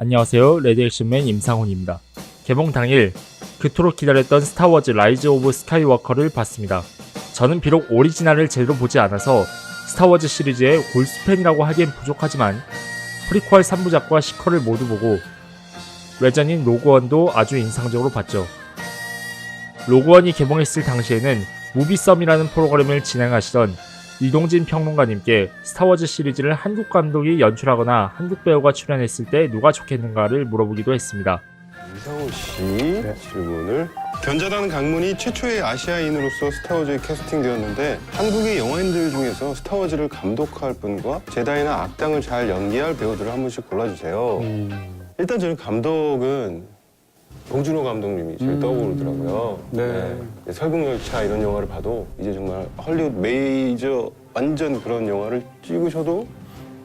안녕하세요. 레드액션맨 임상훈입니다. 개봉 당일 그토록 기다렸던 스타워즈 라이즈 오브 스카이워커를 봤습니다. 저는 비록 오리지널을 제대로 보지 않아서 스타워즈 시리즈의 골수팬이라고 하기엔 부족하지만 프리퀄 3부작과 시퀄을 모두 보고 외전인 로그원도 아주 인상적으로 봤죠. 로그원이 개봉했을 당시에는 무비썸이라는 프로그램을 진행하시던 이동진 평론가님께 스타워즈 시리즈를 한국 감독이 연출하거나 한국 배우가 출연했을 때 누가 좋겠는가를 물어보기도 했습니다. 이상훈 씨 질문을 견자단 강문이 최초의 아시아인으로서 스타워즈에 캐스팅되었는데 한국의 영화인들 중에서 스타워즈를 감독할 분과 제다이나 악당을 잘 연기할 배우들을 한 분씩 골라주세요. 일단 저는 감독은 봉준호 감독님이 제일 떠오르더라고요. 네. 설국열차 이런 영화를 봐도 이제 정말 헐리우드 메이저 완전 그런 영화를 찍으셔도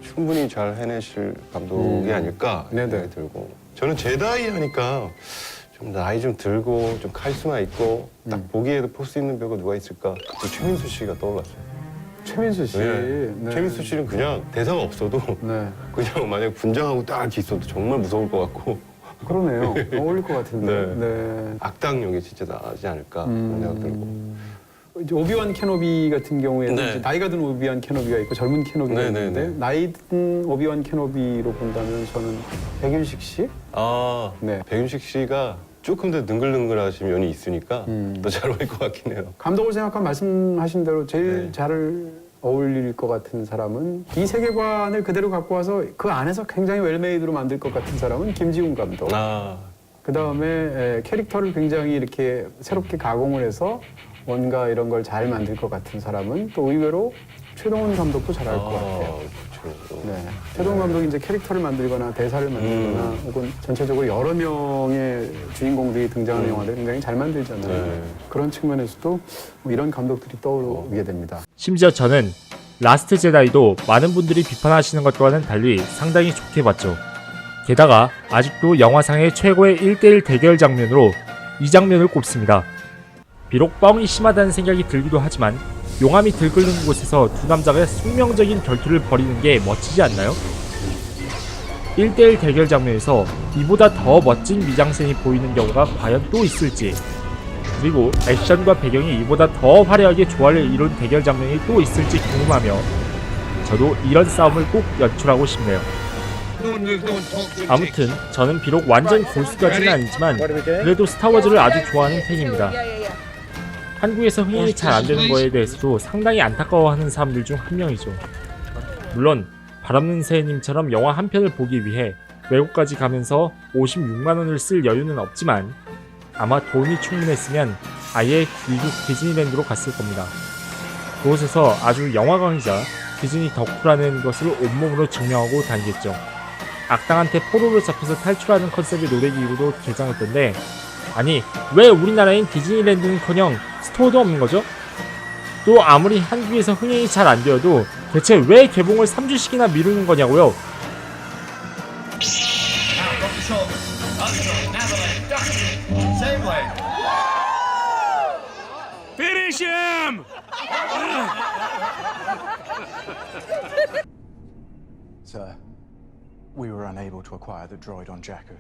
충분히 잘 해내실 감독이 아닐까 생각이 들고, 저는 제다이 하니까 좀 나이 좀 들고 좀 카리스마 있고 딱 보기에도 포스 있는 배우가 누가 있을까? 그 최민수 씨가 떠올랐어요. 최민수 씨. 네. 네. 최민수 씨는 그냥 대사가 없어도 네. 그냥 만약 분장하고 딱 이렇게 있어도 정말 무서울 것 같고 그러네요. 어울릴 것 같은데. 네. 네. 악당 역이 진짜 나지 않을까 그런 생각 들고. 이제 오비완 케노비 같은 경우에는 네. 이제 나이가 든 오비완 케노비가 있고 젊은 케노비가 네, 있는데 네, 네. 나이 든 오비완 케노비로 본다면 저는 백윤식 씨? 아, 네. 백윤식 씨가 조금 더 능글능글하신 면이 있으니까 더 잘 어울릴 것 같긴 해요. 감독을 생각하면 말씀하신 대로 제일 네. 잘 어울릴 것 같은 사람은 이 세계관을 그대로 갖고 와서 그 안에서 굉장히 웰메이드로 만들 것 같은 사람은 김지훈 감독. 아, 그 다음에 캐릭터를 굉장히 이렇게 새롭게 가공을 해서 뭔가 이런 걸 잘 만들 것 같은 사람은 또 의외로 최동원 감독도 잘할 것 같아요. 그렇죠. 네. 최동원 감독이 이제 캐릭터를 만들거나 대사를 만들거나 혹은 전체적으로 여러 명의 주인공들이 등장하는 영화를 굉장히 잘 만들잖아요. 네. 그런 측면에서도 뭐 이런 감독들이 떠오르게 됩니다. 심지어 저는 라스트 제다이도 많은 분들이 비판하시는 것과는 달리 상당히 좋게 봤죠. 게다가 아직도 영화상의 최고의 1대1 대결 장면으로 이 장면을 꼽습니다. 비록 뻥이 심하다는 생각이 들기도 하지만 용암이 들끓는 곳에서 두 남자가 숙명적인 결투를 벌이는 게 멋지지 않나요? 1대1 대결 장면에서 이보다 더 멋진 미장센이 보이는 경우가 과연 또 있을지, 그리고 액션과 배경이 이보다 더 화려하게 조화를 이룬 대결 장면이 또 있을지 궁금하며 저도 이런 싸움을 꼭 연출하고 싶네요. 아무튼 저는 비록 완전 골수까지는 아니지만 그래도 스타워즈를 아주 좋아하는 팬입니다. 한국에서 흥행이 잘 안되는 거에 대해서도 상당히 안타까워하는 사람들 중 한 명이죠. 물론 바람는 새님처럼 영화 한 편을 보기 위해 외국까지 가면서 56만원을 쓸 여유는 없지만 아마 돈이 충분했으면 아예 미국 디즈니랜드로 갔을 겁니다. 그곳에서 아주 영화광이자 디즈니 덕후라는 것을 온몸으로 증명하고 다니겠죠. 악당한테 포로로 잡혀서 탈출하는 컨셉의 놀이기구도 개장했던데, 아니 왜 우리나라엔 디즈니랜드는커녕 스토어도 없는 거죠? 또 아무리 한국에서 흥행이 잘 안 되어도 대체 왜 개봉을 3주씩이나 미루는 거냐고요? Finish him! Sir, we were unable to acquire the droid on Jakku.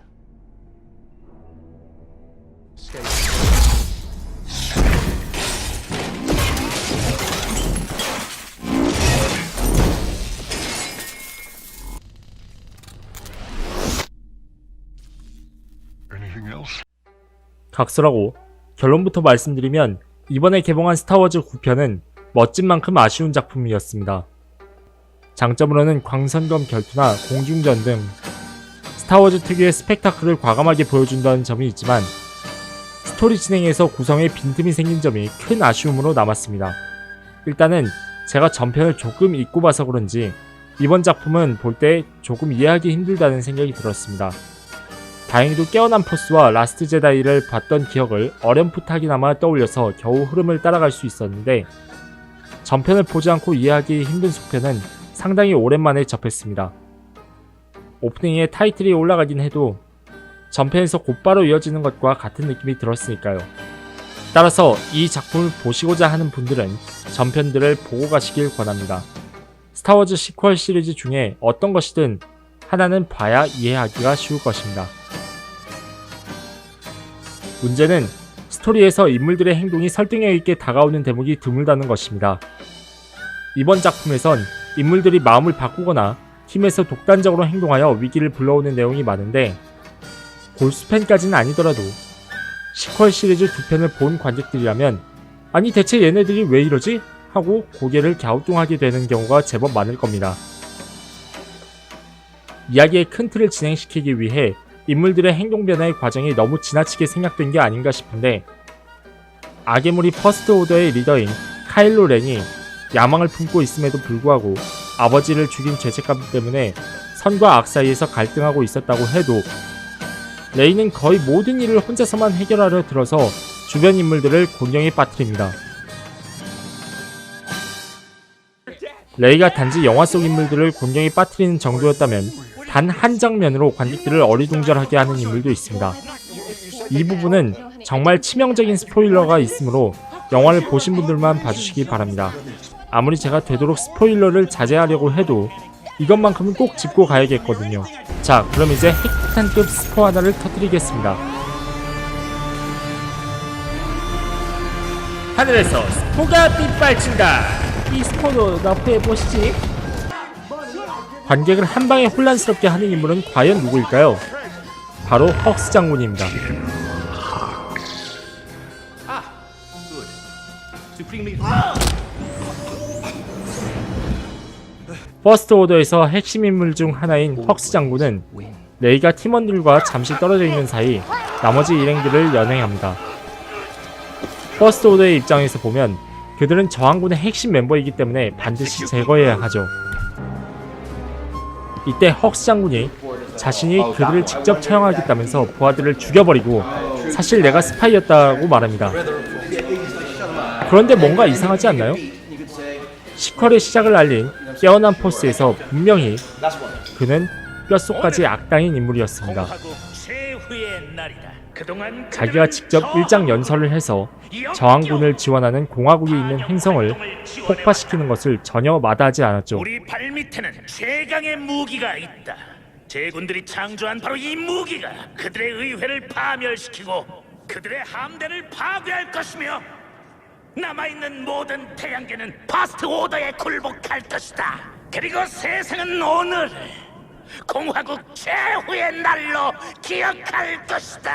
각설하고 결론부터 말씀드리면 이번에 개봉한 스타워즈 9편은 멋진 만큼 아쉬운 작품이었습니다. 장점으로는 광선검 결투나 공중전 등 스타워즈 특유의 스펙타클을 과감하게 보여준다는 점이 있지만 스토리 진행에서 구성에 빈틈이 생긴 점이 큰 아쉬움으로 남았습니다. 일단은 제가 전편을 조금 잊고 봐서 그런지 이번 작품은 볼 때 조금 이해하기 힘들다는 생각이 들었습니다. 다행히도 깨어난 포스와 라스트 제다이를 봤던 기억을 어렴풋하게나마 떠올려서 겨우 흐름을 따라갈 수 있었는데, 전편을 보지 않고 이해하기 힘든 속편은 상당히 오랜만에 접했습니다. 오프닝에 타이틀이 올라가긴 해도 전편에서 곧바로 이어지는 것과 같은 느낌이 들었으니까요. 따라서 이 작품을 보시고자 하는 분들은 전편들을 보고 가시길 권합니다. 스타워즈 시퀄 시리즈 중에 어떤 것이든 하나는 봐야 이해하기가 쉬울 것입니다. 문제는 스토리에서 인물들의 행동이 설득력 있게 다가오는 대목이 드물다는 것입니다. 이번 작품에선 인물들이 마음을 바꾸거나 팀에서 독단적으로 행동하여 위기를 불러오는 내용이 많은데 골수팬까지는 아니더라도 시퀄 시리즈 2편을 본 관객들이라면 아니 대체 얘네들이 왜 이러지? 하고 고개를 갸우뚱하게 되는 경우가 제법 많을 겁니다. 이야기의 큰 틀을 진행시키기 위해 인물들의 행동 변화의 과정이 너무 지나치게 생략된 게 아닌가 싶은데 악의물이 퍼스트 오더의 리더인 카일로 렌이 야망을 품고 있음에도 불구하고 아버지를 죽인 죄책감 때문에 선과 악 사이에서 갈등하고 있었다고 해도 레이는 거의 모든 일을 혼자서만 해결하려 들어서 주변 인물들을 곤경에 빠뜨립니다. 레이가 단지 영화 속 인물들을 곤경에 빠뜨리는 정도였다면 단 한 장면으로 관객들을 어리둥절하게 하는 인물도 있습니다. 이 부분은 정말 치명적인 스포일러가 있으므로 영화를 보신 분들만 봐주시기 바랍니다. 아무리 제가 되도록 스포일러를 자제하려고 해도 이것만큼은 꼭 짚고 가야겠거든요. 자, 그럼 이제 핵폭탄급 스포 하나를 터뜨리겠습니다. 하늘에서 스포가 빗발친다. 이 스포도 너프해보시지. 관객을 한방에 혼란스럽게 하는 인물은 과연 누구일까요? 바로 헉스 장군입니다. 퍼스트 오더에서 핵심 인물 중 하나인 헉스 장군은 레이가 팀원들과 잠시 떨어져 있는 사이 나머지 일행들을 연행합니다. 퍼스트 오더의 입장에서 보면 그들은 저항군의 핵심 멤버이기 때문에 반드시 제거해야 하죠. 이때 헉스 장군이 자신이 그들을 직접 처형하겠다면서 부하들을 죽여버리고 사실 내가 스파이였다고 말합니다. 그런데 뭔가 이상하지 않나요? 시퀄의 시작을 알린 깨어난 포스에서 분명히 그는 뼛속까지 악당인 인물이었습니다. 자기가 직접 일장 연설을 해서 저항군을 지원하는 공화국이 있는 행성을 폭파시키는 것을 전혀 마다하지 않았죠. 우리 발밑에는 최강의 무기가 있다. 제군들이 창조한 바로 이 무기가 그들의 의회를 파멸시키고 그들의 함대를 파괴할 것이며 남아있는 모든 태양계는 파스트 오더에 굴복할 것이다. 그리고 세상은 오늘 공화국 최후의 날로 기억할 것이다.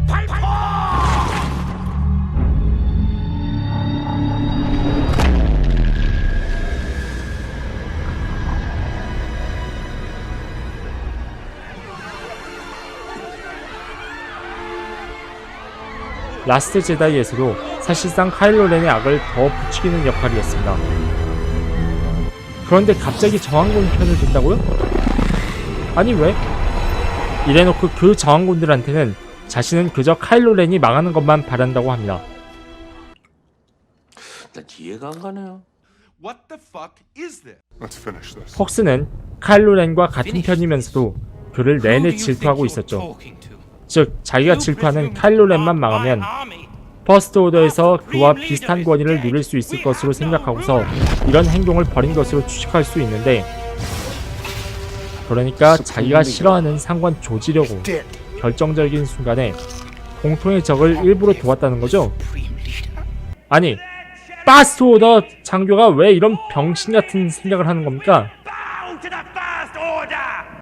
발포! 라스트 제다이에서도 사실상 카일로 렌의 악을 더 부추기는 역할이었습니다. 그런데 갑자기 저항군 편을 든다고요? 아니 왜? 이래놓고 그 저항군들한테는 자신은 그저 카일로 렌이 망하는 것만 바란다고 합니다. 나 이해가 안 가네요. What the fuck is this? Let's finish this. 헉스는 카일로 렌과 같은 편이면서도 그를 내내 질투하고 있었죠. 즉 자기가 질투하는 카일로 렌만 망하면 퍼스트 오더에서 그와 비슷한 권위를 누릴 수 있을 것으로 생각하고서 이런 행동을 벌인 것으로 추측할 수 있는데, 그러니까 자기가 싫어하는 상관 조지려고 결정적인 순간에 공통의 적을 일부러 도왔다는 거죠. 아니 파스트 오더 장교가 왜 이런 병신 같은 생각을 하는 겁니까?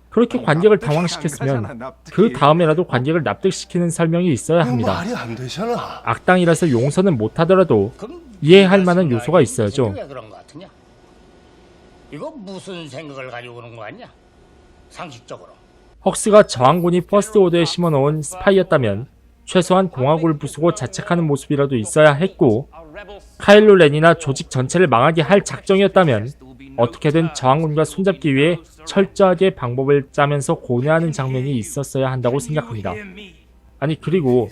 그렇게 관객을 당황시켰으면 그 다음에라도 관객을 납득시키는 설명이 있어야 합니다. 말이 안 되잖아. 악당이라서 용서는 못하더라도 이해할 만한 요소가 있어야죠. 왜 그런 거 같으냐? 이거 무슨 생각을 가지고 그런 거 같냐? 상식적으로. 헉스가 저항군이 퍼스트 오더에 심어놓은 스파이였다면 최소한 공화국을 부수고 자책하는 모습이라도 있어야 했고, 카일로 렌이나 조직 전체를 망하게 할 작정이었다면 어떻게든 저항군과 손잡기 위해 철저하게 방법을 짜면서 고뇌하는 장면이 있었어야 한다고 생각합니다. 아니 그리고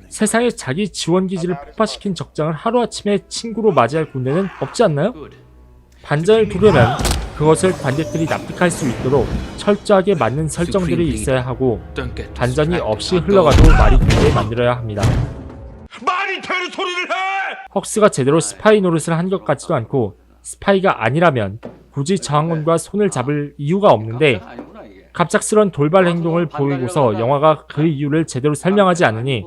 세상에 자기 지원기지를 폭파시킨 적장을 하루아침에 친구로 맞이할 군대는 없지 않나요? 반전을 두려면 그것을 관객들이 납득할 수 있도록 철저하게 맞는 설정들이 있어야 하고, 반전이 없이 흘러가도 말이 되게 만들어야 합니다. 말이 되는 소리를 해! 헉스가 제대로 스파이 노릇을 한 것 같지도 않고, 스파이가 아니라면 굳이 저항군과 손을 잡을 이유가 없는데 갑작스런 돌발 행동을 보이고서 영화가 그 이유를 제대로 설명하지 않으니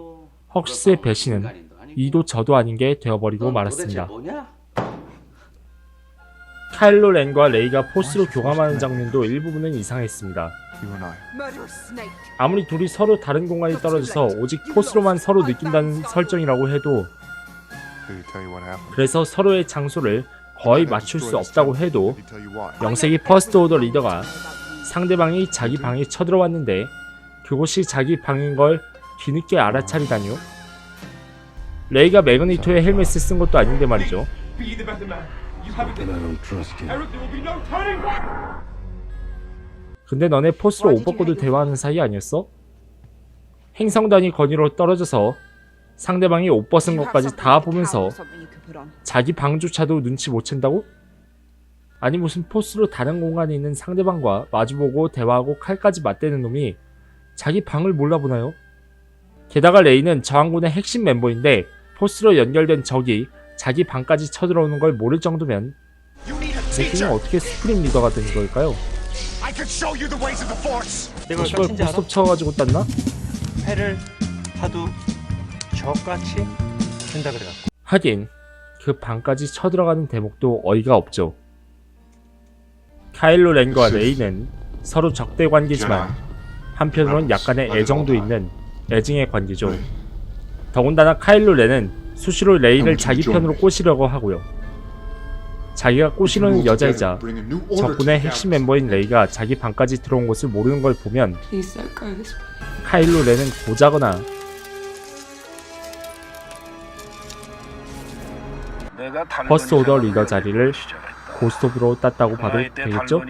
헉스의 배신은 이도 저도 아닌 게 되어버리고 말았습니다. 카일로 렌과 레이가 포스로 교감하는 장면도 일부분은 이상했습니다. You and I. 아무리 둘이 서로 다른 공간이 떨어져서 오직 포스로만 서로 느낀다는 설정이라고 해도, Did he tell you what happened? 그래서 서로의 장소를 거의 맞출 수 없다고 해도 영색이 퍼스트 오더 리더가 상대방이 자기 방에 쳐들어왔는데 그곳이 자기 방인 걸 뒤늦게 알아차리다뇨? 레이가 매그니토의 헬멧을 쓴 것도 아닌데 말이죠. 근데 너네 포스로 옷 벗고도 대화하는 사이 아니었어? 행성단위 건의로 떨어져서 상대방이 옷 벗은 것까지 다 보면서 자기 방조차도 눈치 못 챈다고? 아니 무슨 포스로 다른 공간에 있는 상대방과 마주보고 대화하고 칼까지 맞대는 놈이 자기 방을 몰라보나요? 게다가 레이는 저항군의 핵심 멤버인데 포스로 연결된 적이 자기 방까지 쳐들어오는 걸 모를 정도면 제키는 어떻게 수프림 리더가 된 걸까요? 내가 이걸 쳤는지 알아? 고스톱 쳐가지고 땄나? 패를 하도 저같이 된다 그래갖고. 하긴 그 방까지 쳐들어가는 대목도 어이가 없죠. 카일로 렌과 레이는 서로 적대 관계지만 한편으론 약간의 애정도 있는 애증의 관계죠. 더군다나 카일로 렌은 수시로 레이를 자기 편으로 꼬시려고 하고요. 자기가 꼬시려는 여자이자 적군의 핵심 멤버인 레이가 자기 방까지 들어온 것을 모르는 걸 보면 카일로 렌은 고자거나 퍼스트 오더 리더 자리를 고스톱으로 땄다고 봐도 되겠죠?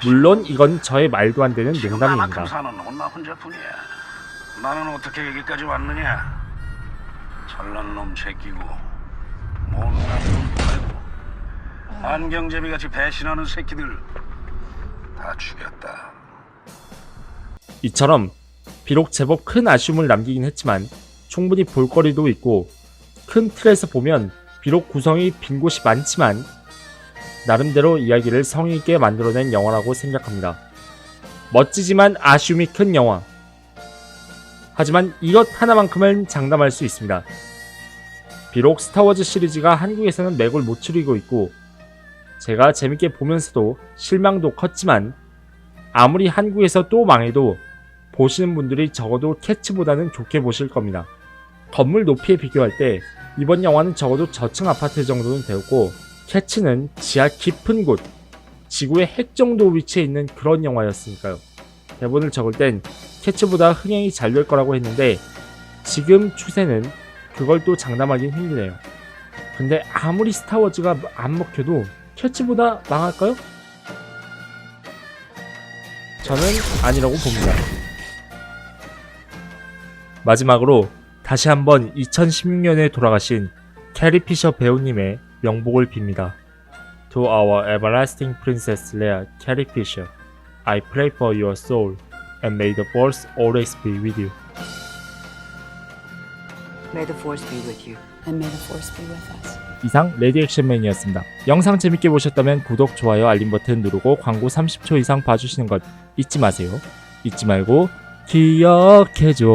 물론 이건 저의 말도 안 되는 농담입니다. 나는 어떻게 여기까지 왔느냐? 잘난 놈 제끼고 못난 놈 팔고 안경제비같이 배신하는 새끼들 다 죽였다. 이처럼 비록 제법 큰 아쉬움을 남기긴 했지만 충분히 볼거리도 있고 큰 틀에서 보면 비록 구성이 빈 곳이 많지만 나름대로 이야기를 성의있게 만들어낸 영화라고 생각합니다. 멋지지만 아쉬움이 큰 영화. 하지만 이것 하나만큼은 장담할 수 있습니다. 비록 스타워즈 시리즈가 한국에서는 맥을 못 추리고 있고 제가 재밌게 보면서도 실망도 컸지만 아무리 한국에서 또 망해도 보시는 분들이 적어도 캐치보다는 좋게 보실 겁니다. 건물 높이에 비교할 때 이번 영화는 적어도 저층 아파트 정도는 되었고 캐치는 지하 깊은 곳, 지구의 핵 정도 위치에 있는 그런 영화였으니까요. 대본을 적을 땐 캐치보다 흥행이 잘 될 거라고 했는데 지금 추세는 그걸 또 장담하긴 힘드네요. 근데 아무리 스타워즈가 안 먹혀도 캐치보다 망할까요? 저는 아니라고 봅니다. 마지막으로 다시 한번 2016년에 돌아가신 캐리 피셔 배우님의 명복을 빕니다. To our everlasting princess Leia Carrie Fisher, I pray for your soul and may the force always be with you. May the force be with you. And may the force be with us. 이상 레디 액션맨이었습니다. 영상 재밌게 보셨다면 구독, 좋아요, 알림 버튼 누르고 광고 30초 이상 봐주시는 것 잊지 마세요. 잊지 말고 기억해줘.